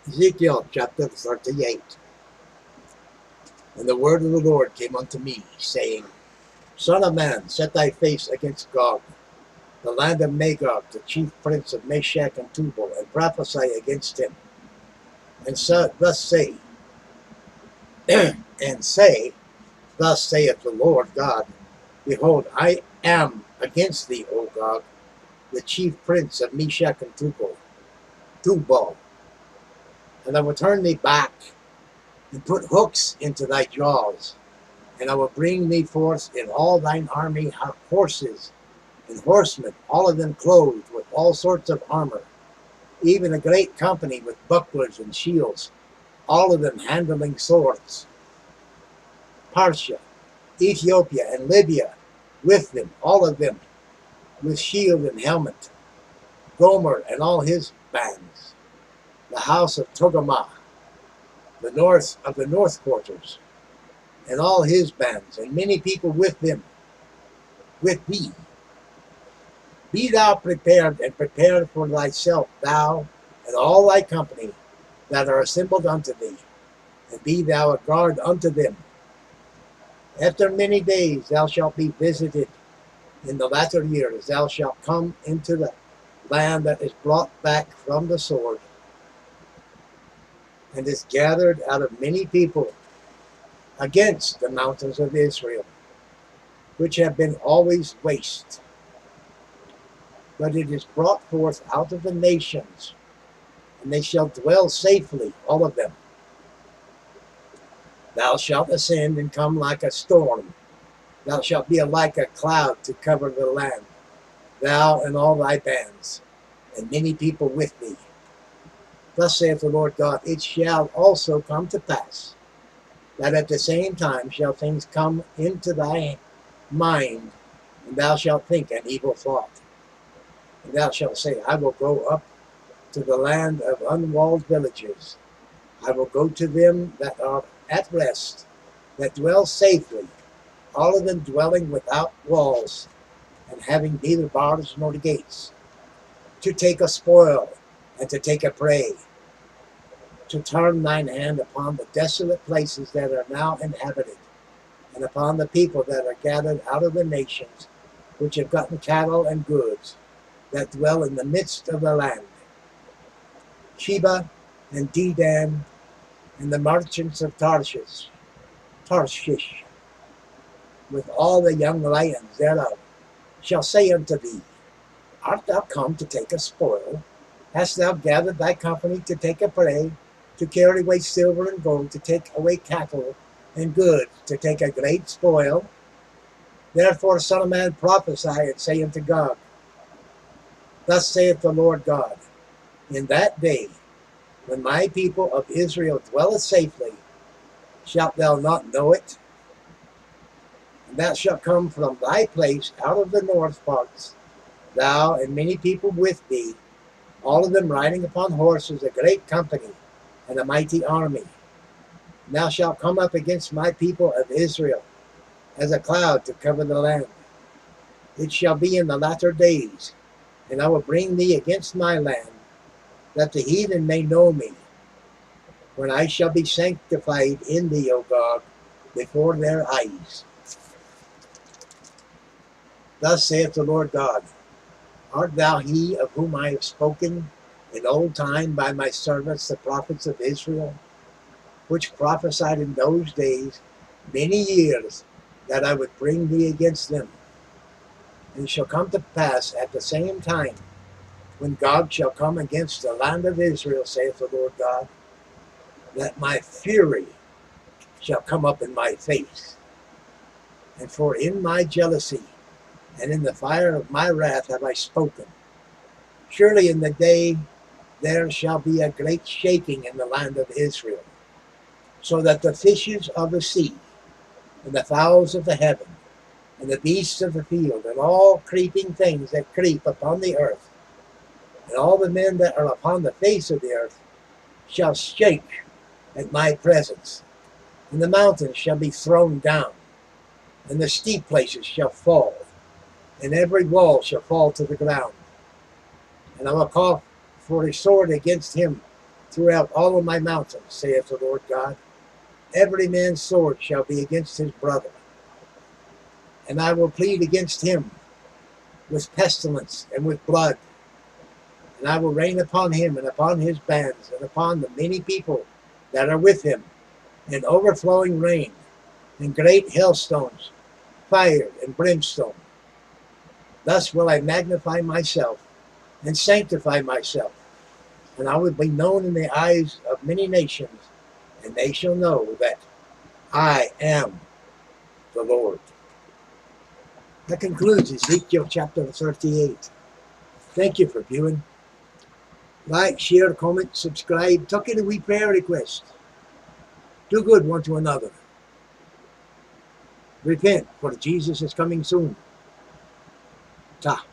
Ezekiel chapter 38. And the word of the Lord came unto me, saying, Son of man, set thy face against Gog, the land of Magog, the chief prince of Meshech and Tubal, and prophesy against him. And so, thus say, and say, Thus saith the Lord God, Behold, I am against thee, O Gog, the chief prince of Meshech and Tubal, and I will turn thee back, and put hooks into thy jaws, and I will bring thee forth in all thine army horses and horsemen, all of them clothed with all sorts of armor, even a great company with bucklers and shields, all of them handling swords. Parsha, Ethiopia, and Libya with them, all of them with shield and helmet. Gomer and all his bands, the house of Togarmah, the north of the north quarters, and all his bands, and many people with them, with thee. Be thou prepared, and prepare for thyself, thou and all thy company that are assembled unto thee, and be thou a guard unto them. After many days thou shalt be visited. In the latter years thou shalt come into the land that is brought back from the sword, and is gathered out of many people against the mountains of Israel, which have been always waste. But it is brought forth out of the nations, and they shall dwell safely, all of them. Thou shalt ascend and come like a storm. Thou shalt be like a cloud to cover the land, thou and all thy bands, and many people with thee. Thus saith the Lord God, it shall also come to pass, that at the same time shall things come into thy mind, and thou shalt think an evil thought. And thou shalt say, I will go up to the land of unwalled villages. I will go to them that are at rest, that dwell safely, all of them dwelling without walls, and having neither bars nor gates, to take a spoil, and to take a prey, to turn thine hand upon the desolate places that are now inhabited, and upon the people that are gathered out of the nations, which have gotten cattle and goods, that dwell in the midst of the land. Sheba and Dedan, and the merchants of Tarshish, with all the young lions thereof, shall say unto thee, Art thou come to take a spoil? Hast thou gathered thy company to take a prey, to carry away silver and gold, to take away cattle and goods, to take a great spoil? Therefore, Son of man, prophesy and say unto God, Thus saith the Lord God, in that day, when my people of Israel dwelleth safely, shalt thou not know it? And thou shalt come from thy place out of the north parts, thou and many people with thee, all of them riding upon horses, a great company, and a mighty army. And thou shalt come up against my people of Israel, as a cloud to cover the land. It shall be in the latter days, and I will bring thee against my land, that the heathen may know me, when I shall be sanctified in thee, O God, before their eyes. Thus saith the Lord God, Art thou he of whom I have spoken in old time by my servants the prophets of Israel, which prophesied in those days many years that I would bring thee against them? And it shall come to pass at the same time, when God shall come against the land of Israel, saith the Lord God, that my fury shall come up in my face. And for in my jealousy and in the fire of my wrath have I spoken. Surely in the day there shall be a great shaking in the land of Israel, so that the fishes of the sea, and the fowls of the heaven, and the beasts of the field, and all creeping things that creep upon the earth, and all the men that are upon the face of the earth, shall shake at my presence. And the mountains shall be thrown down, and the steep places shall fall, and every wall shall fall to the ground. And I will call for a sword against him throughout all of my mountains, saith the Lord God. Every man's sword shall be against his brother, and I will plead against him with pestilence and with blood, and I will rain upon him and upon his bands and upon the many people that are with him, and overflowing rain, and great hailstones, fire and brimstone. Thus will I magnify myself and sanctify myself, and I will be known in the eyes of many nations, and they shall know that I am the Lord. That concludes Ezekiel chapter 38. Thank you for viewing. Like, share, comment, subscribe. Tuck in a wee prayer request. Do good one to another. Repent, for Jesus is coming soon. Ta.